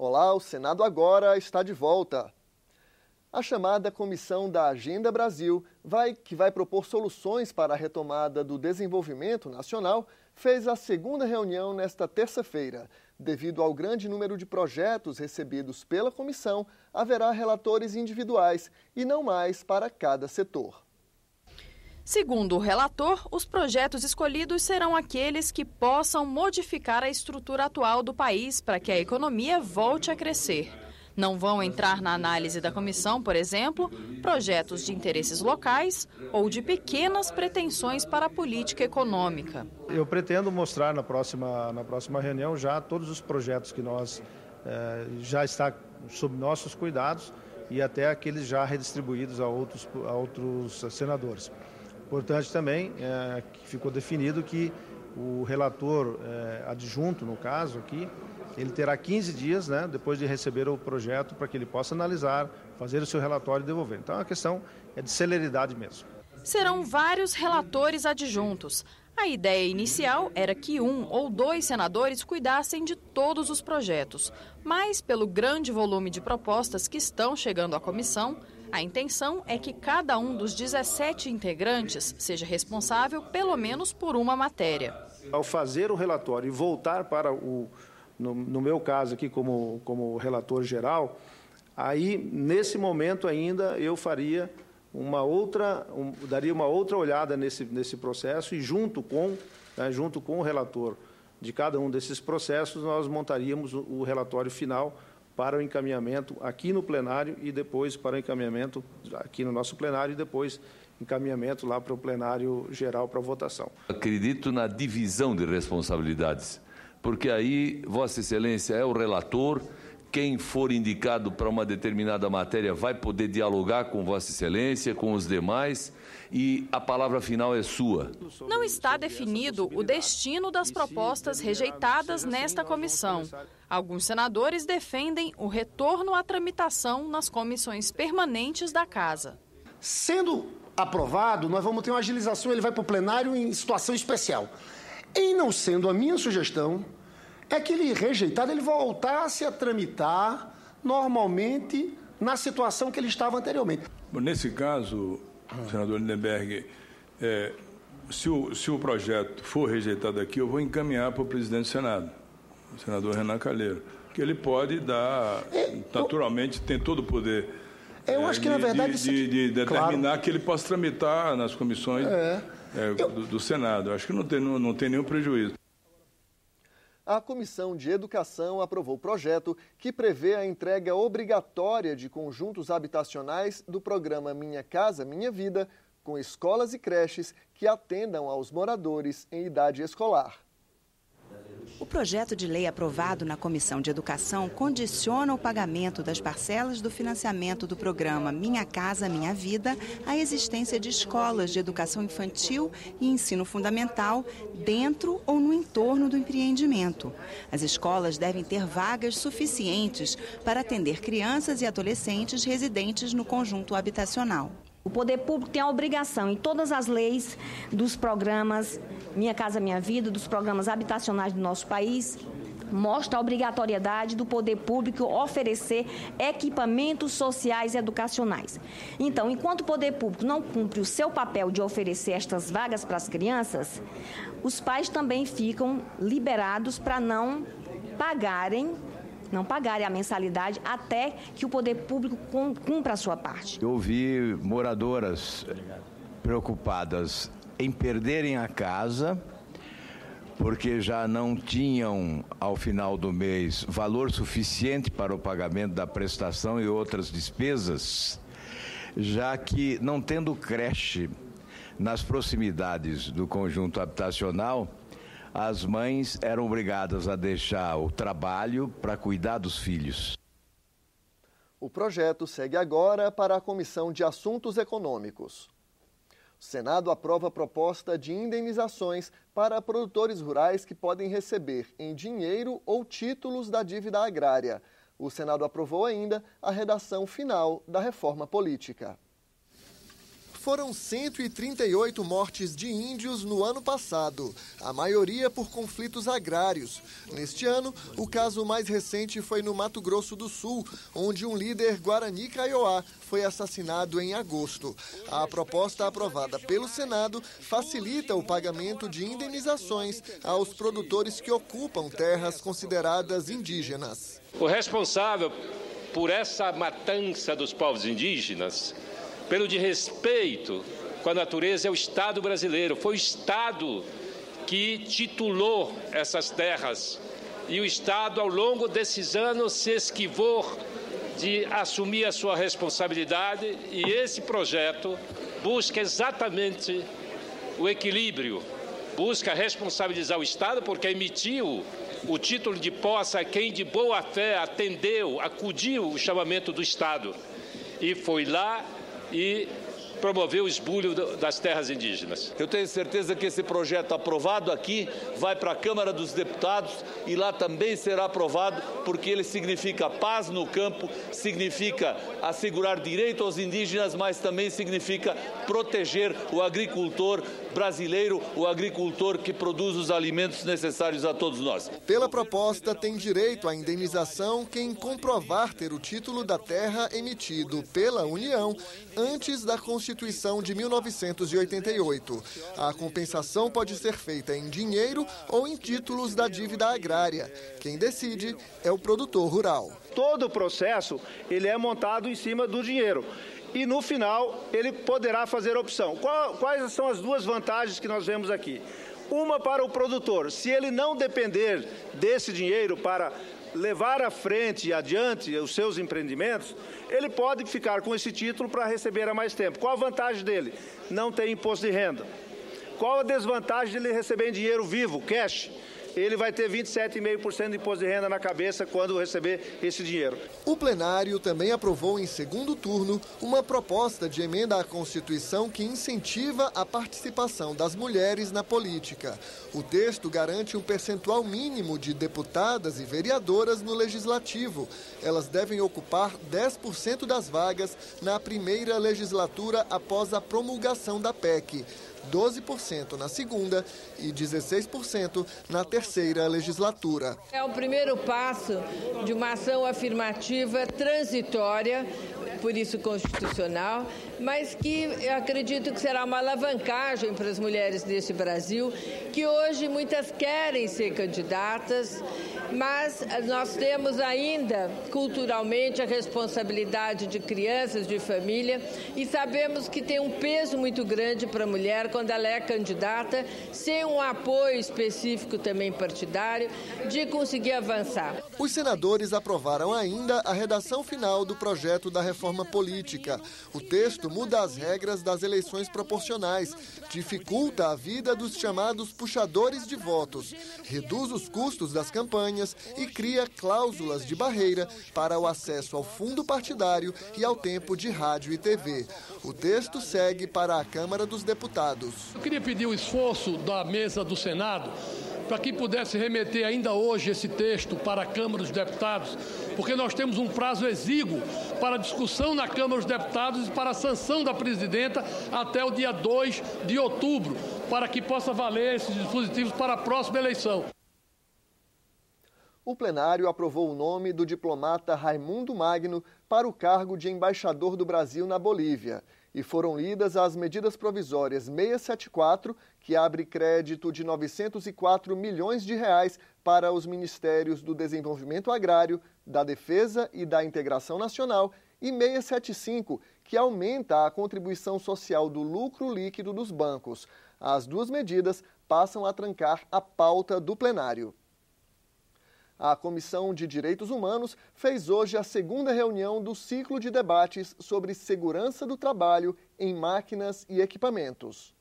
Olá, o Senado agora está de volta. A chamada Comissão da Agenda Brasil, que vai propor soluções para a retomada do desenvolvimento nacional, fez a segunda reunião nesta terça-feira. Devido ao grande número de projetos recebidos pela comissão, haverá relatores individuais e não mais para cada setor. Segundo o relator, os projetos escolhidos serão aqueles que possam modificar a estrutura atual do país para que a economia volte a crescer. Não vão entrar na análise da comissão, por exemplo, projetos de interesses locais ou de pequenas pretensões para a política econômica. Eu pretendo mostrar na próxima reunião já todos os projetos que nós já está sob nossos cuidados e até aqueles já redistribuídos a outros senadores. Importante também que ficou definido que o relator adjunto, no caso aqui, ele terá 15 dias, depois de receber o projeto, para que ele possa analisar, fazer o seu relatório e devolver. Então, a questão é de celeridade mesmo. Serão vários relatores adjuntos. A ideia inicial era que 1 ou 2 senadores cuidassem de todos os projetos. Mas, pelo grande volume de propostas que estão chegando à comissão, a intenção é que cada um dos 17 integrantes seja responsável pelo menos por uma matéria. Ao fazer o relatório e voltar para no meu caso aqui como relator geral, aí nesse momento ainda eu faria daria uma outra olhada nesse processo e junto com o relator de cada um desses processos nós montaríamos o relatório final para o encaminhamento aqui no plenário e depois para o encaminhamento aqui no nosso plenário e depois encaminhamento lá para o plenário geral para votação. Acredito na divisão de responsabilidades, porque aí Vossa Excelência é o relator, quem for indicado para uma determinada matéria vai poder dialogar com Vossa Excelência, com os demais, e a palavra final é sua. Não está definido o destino das propostas rejeitadas nesta comissão. Alguns senadores defendem o retorno à tramitação nas comissões permanentes da Casa. Sendo aprovado, nós vamos ter uma agilização, ele vai para o plenário em situação especial. Em não sendo a minha sugestão, é que ele rejeitado, ele voltasse a tramitar normalmente na situação que ele estava anteriormente. Bom, nesse caso, senador Lindenberg, se o projeto for rejeitado aqui, eu vou encaminhar para o presidente do Senado, o senador Renan Calheiro, que ele pode dar, naturalmente, tem todo o poder eu acho que, na verdade, de determinar claro, que ele possa tramitar nas comissões do Senado. Eu acho que não tem nenhum prejuízo. A Comissão de Educação aprovou o projeto que prevê a entrega obrigatória de conjuntos habitacionais do programa Minha Casa Minha Vida, com escolas e creches que atendam aos moradores em idade escolar. O projeto de lei aprovado na Comissão de Educação condiciona o pagamento das parcelas do financiamento do programa Minha Casa Minha Vida à existência de escolas de educação infantil e ensino fundamental dentro ou no entorno do empreendimento. As escolas devem ter vagas suficientes para atender crianças e adolescentes residentes no conjunto habitacional. O poder público tem a obrigação, em todas as leis dos programas Minha Casa Minha Vida, dos programas habitacionais do nosso país, mostra a obrigatoriedade do poder público oferecer equipamentos sociais e educacionais. Então, enquanto o poder público não cumpre o seu papel de oferecer estas vagas para as crianças, os pais também ficam liberados para não pagarem a mensalidade até que o poder público cumpra a sua parte. Eu vi moradoras preocupadas em perderem a casa porque já não tinham, ao final do mês, valor suficiente para o pagamento da prestação e outras despesas, já que, não tendo creche nas proximidades do conjunto habitacional, as mães eram obrigadas a deixar o trabalho para cuidar dos filhos. O projeto segue agora para a Comissão de Assuntos Econômicos. O Senado aprova a proposta de indenizações para produtores rurais que podem receber em dinheiro ou títulos da dívida agrária. O Senado aprovou ainda a redação final da reforma política. foram 138 mortes de índios no ano passado, a maioria por conflitos agrários. Neste ano, o caso mais recente foi no Mato Grosso do Sul, onde um líder Guarani Kaiowá foi assassinado em agosto. A proposta aprovada pelo Senado facilita o pagamento de indenizações aos produtores que ocupam terras consideradas indígenas. O responsável por essa matança dos povos indígenas, pelo desrespeito com a natureza, é o Estado brasileiro. Foi o Estado que titulou essas terras. E o Estado, ao longo desses anos, se esquivou de assumir a sua responsabilidade. E esse projeto busca exatamente o equilíbrio. Busca responsabilizar o Estado, porque emitiu o título de posse a quem de boa fé atendeu, acudiu o chamamento do Estado. E foi lá e promoveu o esbulho das terras indígenas. Eu tenho certeza que esse projeto aprovado aqui vai para a Câmara dos Deputados e lá também será aprovado, porque ele significa paz no campo, significa assegurar direito aos indígenas, mas também significa proteger o agricultor brasileiro, o agricultor que produz os alimentos necessários a todos nós. Pela proposta, tem direito à indenização quem comprovar ter o título da terra emitido pela União antes da Constituição de 1988. A compensação pode ser feita em dinheiro ou em títulos da dívida agrária. Quem decide é o produtor rural. Todo o processo ele é montado em cima do dinheiro. E, no final, ele poderá fazer opção. Quais são as duas vantagens que nós vemos aqui? Uma para o produtor. Se ele não depender desse dinheiro para levar à frente e adiante os seus empreendimentos, ele pode ficar com esse título para receber há mais tempo. Qual a vantagem dele? Não tem imposto de renda. Qual a desvantagem de ele receber em dinheiro vivo, cash? Ele vai ter 27,5% de imposto de renda na cabeça quando receber esse dinheiro. O plenário também aprovou em segundo turno uma proposta de emenda à Constituição que incentiva a participação das mulheres na política. O texto garante um percentual mínimo de deputadas e vereadoras no Legislativo. Elas devem ocupar 10% das vagas na primeira legislatura após a promulgação da PEC. 12% na segunda e 16% na terceira legislatura. É o primeiro passo de uma ação afirmativa transitória, por isso constitucional, mas que eu acredito que será uma alavancagem para as mulheres deste Brasil, que hoje muitas querem ser candidatas, mas nós temos ainda culturalmente a responsabilidade de crianças, de família, e sabemos que tem um peso muito grande para a mulher quando ela é candidata, sem um apoio específico também partidário, de conseguir avançar. Os senadores aprovaram ainda a redação final do projeto da reforma política. O texto muda as regras das eleições proporcionais, dificulta a vida dos chamados puxadores de votos, reduz os custos das campanhas e cria cláusulas de barreira para o acesso ao fundo partidário e ao tempo de rádio e TV. O texto segue para a Câmara dos Deputados. Eu queria pedir o esforço da mesa do Senado para que pudesse remeter ainda hoje esse texto para a Câmara dos Deputados, porque nós temos um prazo exíguo para discussão na Câmara dos Deputados e para a sanção da presidenta até o dia 2 de outubro, para que possa valer esses dispositivos para a próxima eleição. O plenário aprovou o nome do diplomata Raimundo Magno para o cargo de embaixador do Brasil na Bolívia. E foram lidas as medidas provisórias 674, que abre crédito de 904 milhões de reais para os Ministérios do Desenvolvimento Agrário, da Defesa e da Integração Nacional, e 675, que aumenta a contribuição social do lucro líquido dos bancos. As duas medidas passam a trancar a pauta do plenário. A Comissão de Direitos Humanos fez hoje a segunda reunião do ciclo de debates sobre segurança do trabalho em máquinas e equipamentos.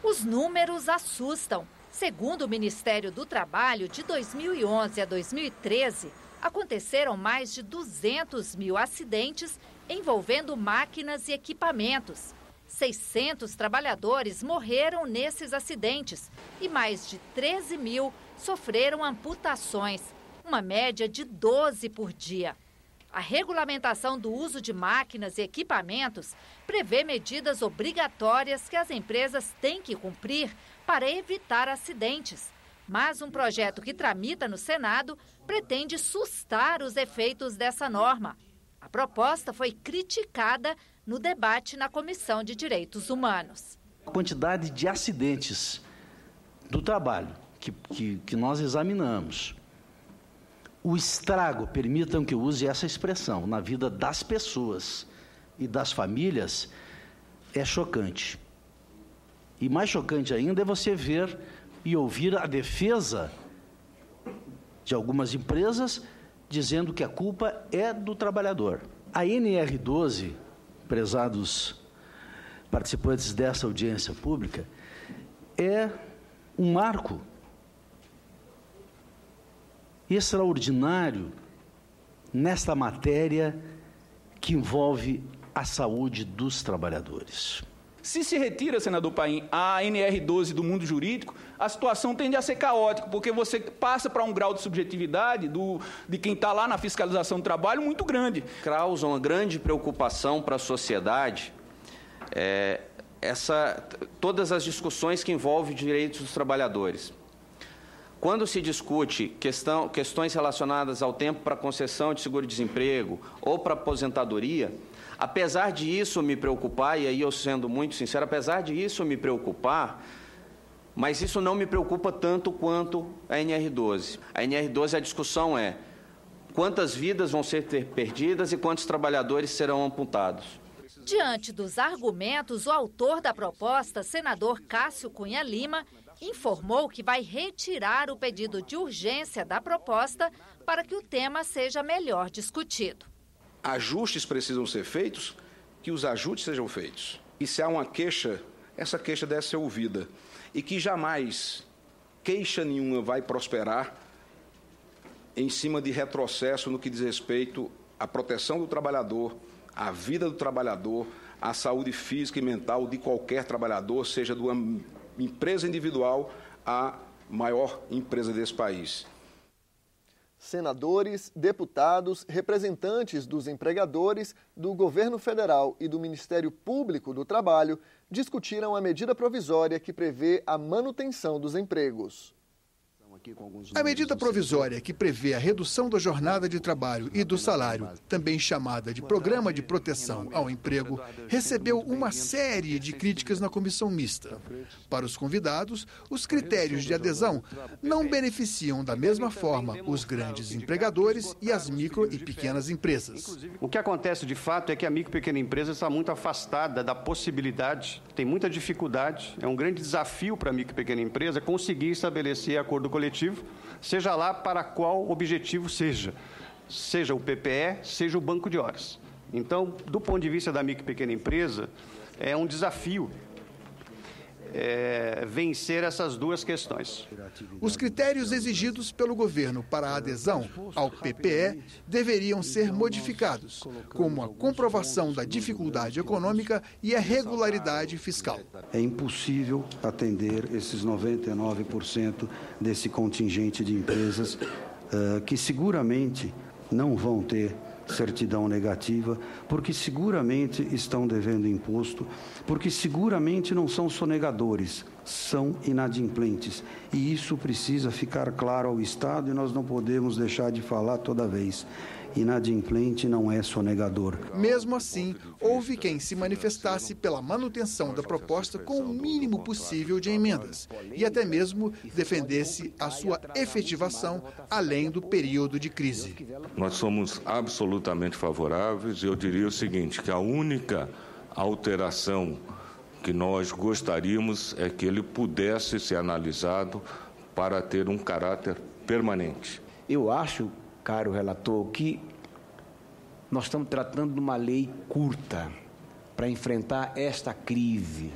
Os números assustam. Segundo o Ministério do Trabalho, de 2011 a 2013, aconteceram mais de 200 mil acidentes envolvendo máquinas e equipamentos. 600 trabalhadores morreram nesses acidentes e mais de 13 mil sofreram amputações, uma média de 12 por dia. A regulamentação do uso de máquinas e equipamentos prevê medidas obrigatórias que as empresas têm que cumprir para evitar acidentes. Mas um projeto que tramita no Senado pretende sustar os efeitos dessa norma. A proposta foi criticada no debate na Comissão de Direitos Humanos. A quantidade de acidentes do trabalho que nós examinamos, o estrago, permitam que eu use essa expressão, na vida das pessoas e das famílias, é chocante. E mais chocante ainda é você ver e ouvir a defesa de algumas empresas dizendo que a culpa é do trabalhador. A NR12, prezados participantes dessa audiência pública, é um marco extraordinário nesta matéria que envolve a saúde dos trabalhadores. Se retira, senador Paim, a NR12 do mundo jurídico, a situação tende a ser caótica, porque você passa para um grau de subjetividade de quem está lá na fiscalização do trabalho muito grande. Causa uma grande preocupação para a sociedade todas as discussões que envolvem direitos dos trabalhadores. Quando se discute questões relacionadas ao tempo para concessão de seguro-desemprego ou para aposentadoria, apesar de isso me preocupar, e aí eu sendo muito sincero, apesar de isso me preocupar, mas isso não me preocupa tanto quanto a NR12. A NR12, a discussão é quantas vidas vão ser perdidas e quantos trabalhadores serão amputados. Diante dos argumentos, o autor da proposta, senador Cássio Cunha Lima, informou que vai retirar o pedido de urgência da proposta para que o tema seja melhor discutido. Ajustes precisam ser feitos, que os ajustes sejam feitos. E se há uma queixa, essa queixa deve ser ouvida. E que jamais queixa nenhuma vai prosperar em cima de retrocesso no que diz respeito à proteção do trabalhador, à vida do trabalhador, à saúde física e mental de qualquer trabalhador, seja de uma empresa individual à maior empresa desse país. Senadores, deputados, representantes dos empregadores, do governo federal e do Ministério Público do Trabalho discutiram a medida provisória que prevê a manutenção dos empregos. A medida provisória que prevê a redução da jornada de trabalho e do salário, também chamada de Programa de Proteção ao Emprego, recebeu uma série de críticas na comissão mista. Para os convidados, os critérios de adesão não beneficiam da mesma forma os grandes empregadores e as micro e pequenas empresas. O que acontece de fato é que a micro e pequena empresa está muito afastada da possibilidade, tem muita dificuldade, é um grande desafio para a micro e pequena empresa conseguir estabelecer acordo coletivo, seja lá para qual objetivo seja o PPE, seja o banco de horas. Então, do ponto de vista da micro e pequena empresa, é um desafio vencer essas duas questões. Os critérios exigidos pelo governo para a adesão ao PPE deveriam ser modificados, como a comprovação da dificuldade econômica e a regularidade fiscal. É impossível atender esses 99% desse contingente de empresas que seguramente não vão ter certidão negativa, porque seguramente estão devendo imposto, porque seguramente não são sonegadores, são inadimplentes. E isso precisa ficar claro ao Estado e nós não podemos deixar de falar toda vez. Inadimplente não é sonegador. Mesmo assim, houve quem se manifestasse pela manutenção da proposta com o mínimo possível de emendas e até mesmo defendesse a sua efetivação além do período de crise. Nós somos absolutamente favoráveis e eu diria o seguinte, que a única alteração que nós gostaríamos é que ele pudesse ser analisado para ter um caráter permanente. Eu acho, caro relator, que nós estamos tratando de uma lei curta para enfrentar esta crise.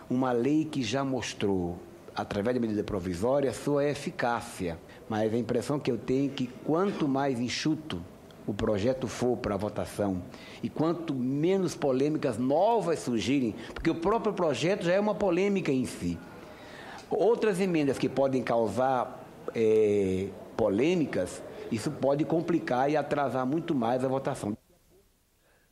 Uma lei que já mostrou, através da medida provisória, sua eficácia. Mas a impressão que eu tenho é que quanto mais enxuto o projeto for para a votação e quanto menos polêmicas novas surgirem, porque o próprio projeto já é uma polêmica em si. Outras emendas que podem causar polêmicas isso pode complicar e atrasar muito mais a votação.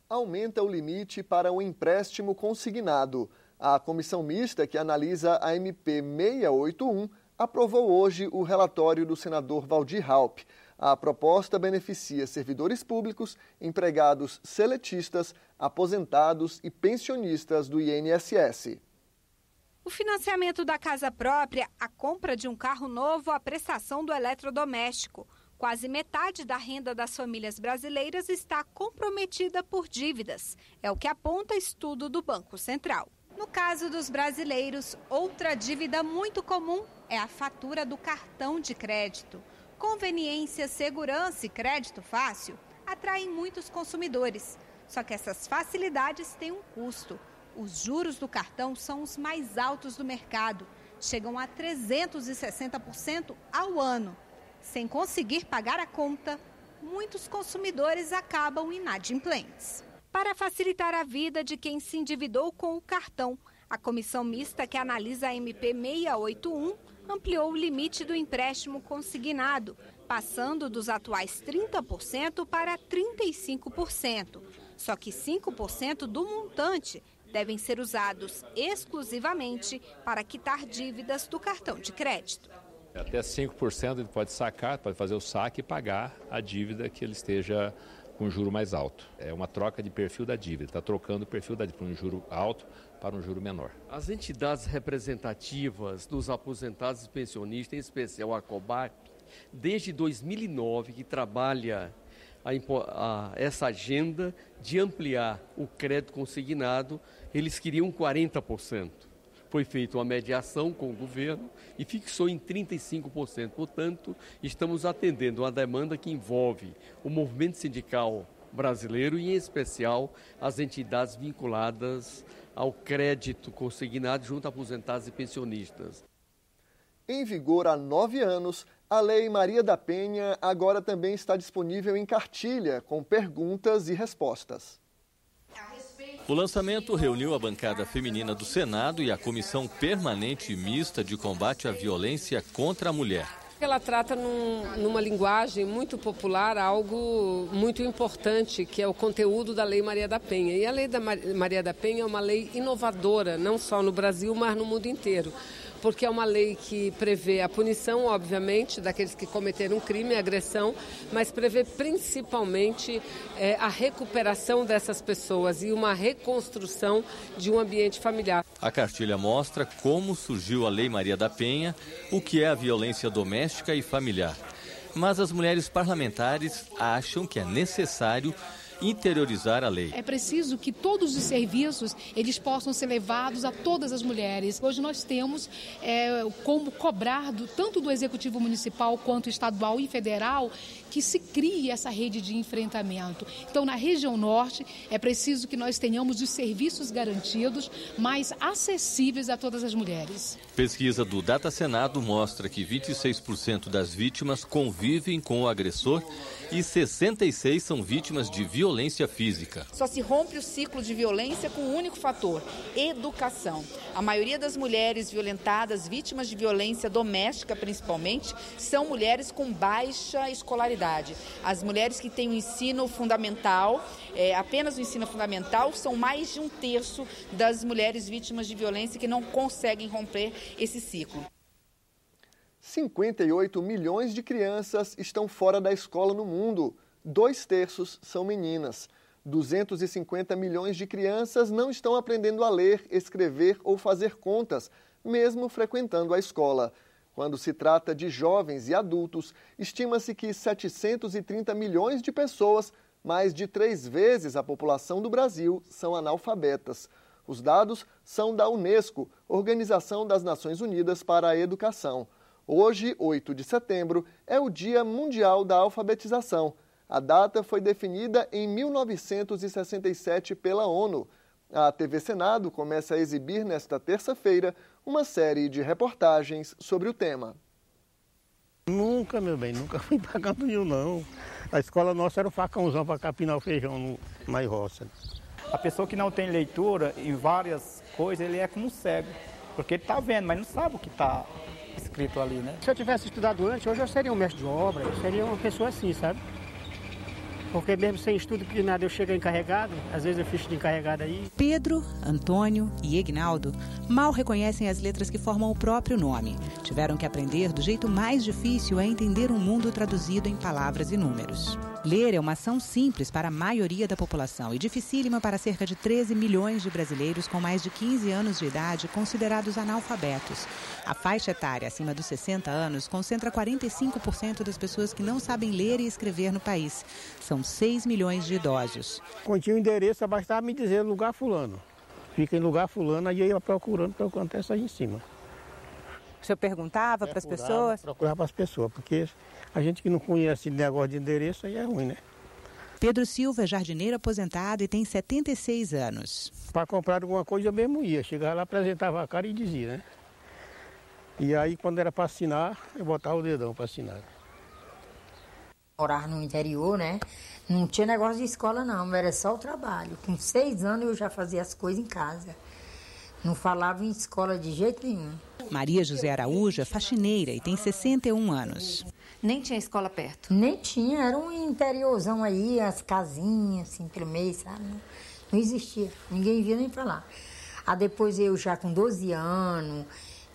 Aumenta o limite para o empréstimo consignado. A comissão mista que analisa a MP 681 aprovou hoje o relatório do senador Waldir Raupp. A proposta beneficia servidores públicos, empregados seletistas, aposentados e pensionistas do INSS. O financiamento da casa própria, a compra de um carro novo, a prestação do eletrodoméstico. Quase metade da renda das famílias brasileiras está comprometida por dívidas. É o que aponta estudo do Banco Central. No caso dos brasileiros, outra dívida muito comum é a fatura do cartão de crédito. Conveniência, segurança e crédito fácil atraem muitos consumidores. Só que essas facilidades têm um custo. Os juros do cartão são os mais altos do mercado. Chegam a 360% ao ano. Sem conseguir pagar a conta, muitos consumidores acabam inadimplentes. Para facilitar a vida de quem se endividou com o cartão, a comissão mista que analisa a MP 681 ampliou o limite do empréstimo consignado, passando dos atuais 30% para 35%. Só que 5% do montante devem ser usados exclusivamente para quitar dívidas do cartão de crédito. Até 5% ele pode sacar, pode fazer o saque e pagar a dívida que ele esteja com juro mais alto. É uma troca de perfil da dívida, está trocando o perfil da dívida para um juro alto para um juro menor. As entidades representativas dos aposentados e pensionistas, em especial a COBAP, desde 2009 que trabalha essa agenda de ampliar o crédito consignado, eles queriam 40%. Foi feita uma mediação com o governo e fixou em 35%. Portanto, estamos atendendo uma demanda que envolve o movimento sindical brasileiro e, em especial, as entidades vinculadas ao crédito consignado junto a aposentados e pensionistas. Em vigor há 9 anos, a Lei Maria da Penha agora também está disponível em cartilha, com perguntas e respostas. O lançamento reuniu a bancada feminina do Senado e a Comissão Permanente Mista de Combate à Violência contra a Mulher. Ela trata numa linguagem muito popular algo muito importante, que é o conteúdo da Lei Maria da Penha. E a Lei da Maria da Penha é uma lei inovadora, não só no Brasil, mas no mundo inteiro. Porque é uma lei que prevê a punição, obviamente, daqueles que cometeram crime, agressão, mas prevê principalmente a recuperação dessas pessoas e uma reconstrução de um ambiente familiar. A cartilha mostra como surgiu a Lei Maria da Penha, o que é a violência doméstica e familiar. Mas as mulheres parlamentares acham que é necessário interiorizar a lei. É preciso que todos os serviços eles possam ser levados a todas as mulheres. Hoje nós temos como cobrar tanto do Executivo Municipal quanto estadual e federal que se crie essa rede de enfrentamento. Então, na região norte, é preciso que nós tenhamos os serviços garantidos, mais acessíveis a todas as mulheres. Pesquisa do Data Senado mostra que 26% das vítimas convivem com o agressor e 66% são vítimas de violência física. Só se rompe o ciclo de violência com um único fator: educação. A maioria das mulheres violentadas, vítimas de violência doméstica principalmente, são mulheres com baixa escolaridade. As mulheres que têm o ensino fundamental, apenas o ensino fundamental, são mais de 1/3 das mulheres vítimas de violência que não conseguem romper esse ciclo. 58 milhões de crianças estão fora da escola no mundo. 2/3 são meninas. 250 milhões de crianças não estão aprendendo a ler, escrever ou fazer contas, mesmo frequentando a escola. Quando se trata de jovens e adultos, estima-se que 730 milhões de pessoas, mais de 3 vezes a população do Brasil, são analfabetas. Os dados são da Unesco, Organização das Nações Unidas para a Educação. Hoje, 8 de setembro, é o Dia Mundial da Alfabetização. A data foi definida em 1967 pela ONU. A TV Senado começa a exibir nesta terça-feira uma série de reportagens sobre o tema. Nunca, meu bem, nunca fui para canto nenhum, não. A escola nossa era o facãozão para capinar o feijão na roça. A pessoa que não tem leitura em várias coisas, ele é como um cego. Porque ele está vendo, mas não sabe o que está Escrito ali, né? Se eu tivesse estudado antes, hoje eu seria um mestre de obra, eu seria uma pessoa assim, sabe? Porque mesmo sem estudo, que nada, eu chego encarregado, às vezes eu fico de encarregado aí. Pedro, Antônio e Egnaldo mal reconhecem as letras que formam o próprio nome. Tiveram que aprender do jeito mais difícil a entender um mundo traduzido em palavras e números. Ler é uma ação simples para a maioria da população e dificílima para cerca de 13 milhões de brasileiros com mais de 15 anos de idade considerados analfabetos. A faixa etária acima dos 60 anos concentra 45% das pessoas que não sabem ler e escrever no país. São 6 milhões de idosos. Quando tinha o endereço, bastava me dizer lugar fulano. Fica em lugar fulano, aí eu ia procurando para o acontece aí em cima. O senhor perguntava para as pessoas? Procurava para as pessoas, porque a gente que não conhece negócio de endereço aí é ruim, né? Pedro Silva é jardineiro aposentado e tem 76 anos. Para comprar alguma coisa eu mesmo ia. Chegava lá, apresentava a cara e dizia, né? E aí quando era para assinar, eu botava o dedão para assinar. Morar no interior, né? Não tinha negócio de escola não, era só o trabalho. Com 6 anos eu já fazia as coisas em casa. Não falava em escola de jeito nenhum. Maria José Araújo é faxineira e tem 61 anos. Nem tinha escola perto? Nem tinha, era um interiorzão aí, as casinhas assim pelo meio, sabe? Não existia, ninguém via nem falar. Aí depois eu já com 12 anos,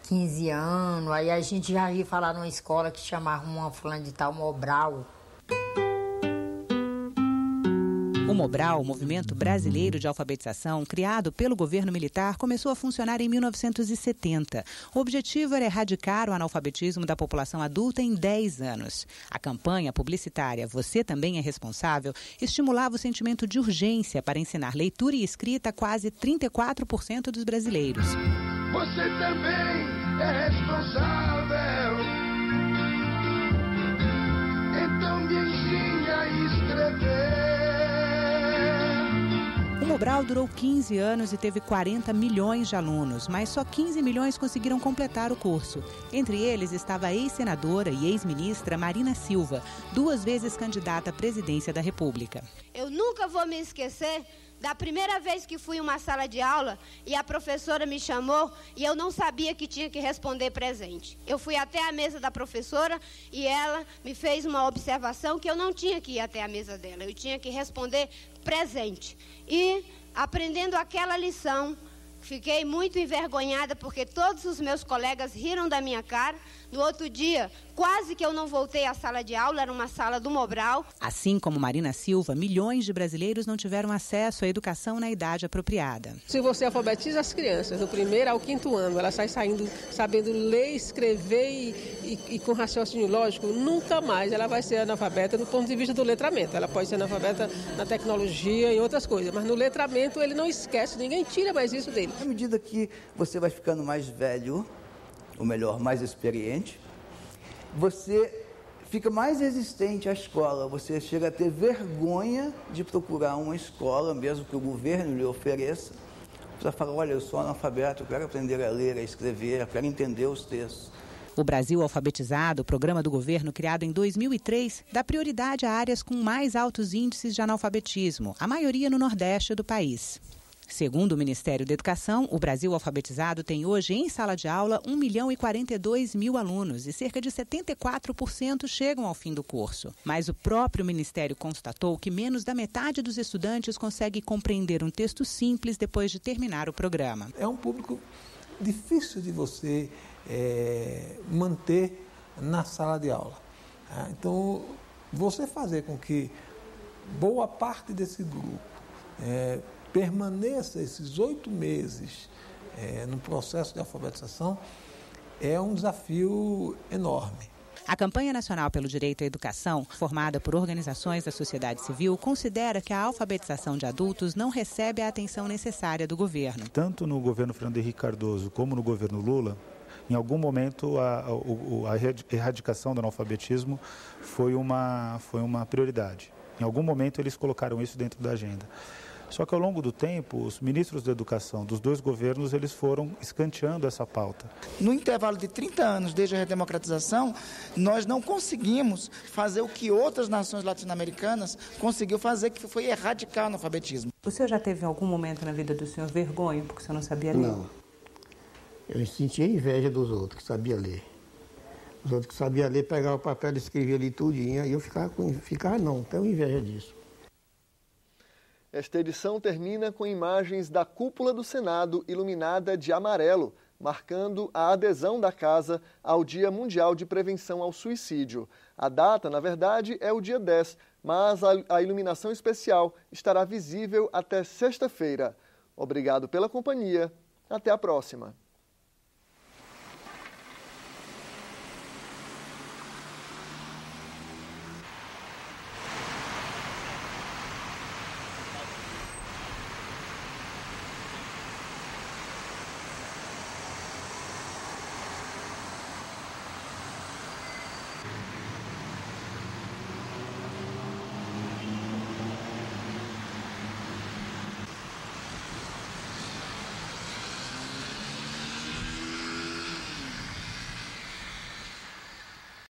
15 anos, aí a gente já ia falar numa escola que chamava uma fulana de tal Mobral. O Mobral, o Movimento Brasileiro de Alfabetização, criado pelo governo militar, começou a funcionar em 1970. O objetivo era erradicar o analfabetismo da população adulta em 10 anos. A campanha publicitária Você Também é Responsável estimulava o sentimento de urgência para ensinar leitura e escrita a quase 34% dos brasileiros. Você também é responsável, então me ensine a escrever. O Mobral durou 15 anos e teve 40 milhões de alunos, mas só 15 milhões conseguiram completar o curso. Entre eles estava a ex-senadora e ex-ministra Marina Silva, 2 vezes candidata à presidência da República. Eu nunca vou me esquecer da primeira vez que fui em uma sala de aula e a professora me chamou e eu não sabia que tinha que responder presente. Eu fui até a mesa da professora e ela me fez uma observação que eu não tinha que ir até a mesa dela, eu tinha que responder presente. E, aprendendo aquela lição, fiquei muito envergonhada porque todos os meus colegas riram da minha cara. No outro dia, quase que eu não voltei à sala de aula, era uma sala do Mobral. Assim como Marina Silva, milhões de brasileiros não tiveram acesso à educação na idade apropriada. Se você alfabetiza as crianças do 1º ao 5º ano, elas saem saindo sabendo ler, escrever e com raciocínio lógico, nunca mais ela vai ser analfabeta do ponto de vista do letramento. Ela pode ser analfabeta na tecnologia e outras coisas, mas no letramento ele não esquece, ninguém tira mais isso dele. À medida que você vai ficando mais velho, ou melhor, mais experiente, você fica mais resistente à escola, você chega a ter vergonha de procurar uma escola, mesmo que o governo lhe ofereça. Você fala, olha, eu sou analfabeto, eu quero aprender a ler, a escrever, eu quero entender os textos. O Brasil Alfabetizado, o programa do governo criado em 2003, dá prioridade a áreas com mais altos índices de analfabetismo, a maioria no Nordeste do país. Segundo o Ministério da Educação, o Brasil Alfabetizado tem hoje em sala de aula 1.042.000 alunos e cerca de 74% chegam ao fim do curso. Mas o próprio Ministério constatou que menos da metade dos estudantes consegue compreender um texto simples depois de terminar o programa. É um público difícil de você manter na sala de aula. Então, você fazer com que boa parte desse grupo permaneça esses 8 meses no processo de alfabetização é um desafio enorme. A Campanha Nacional pelo Direito à Educação, formada por organizações da sociedade civil, considera que a alfabetização de adultos não recebe a atenção necessária do governo. Tanto no governo Fernando Henrique Cardoso como no governo Lula, em algum momento a erradicação do analfabetismo foi uma prioridade. Em algum momento eles colocaram isso dentro da agenda. Só que ao longo do tempo, os ministros da educação dos 2 governos, eles foram escanteando essa pauta. No intervalo de 30 anos, desde a redemocratização, nós não conseguimos fazer o que outras nações latino-americanas conseguiu fazer, que foi erradicar o analfabetismo. O senhor já teve em algum momento na vida do senhor vergonha porque o senhor não sabia ler? Não. Eu sentia inveja dos outros que sabiam ler. Os outros que sabiam ler, pegavam o papel e escreviam ali tudinho, e eu tenho inveja disso. Esta edição termina com imagens da cúpula do Senado iluminada de amarelo, marcando a adesão da Casa ao Dia Mundial de Prevenção ao Suicídio. A data, na verdade, é o dia 10, mas a iluminação especial estará visível até sexta-feira. Obrigado pela companhia. Até a próxima.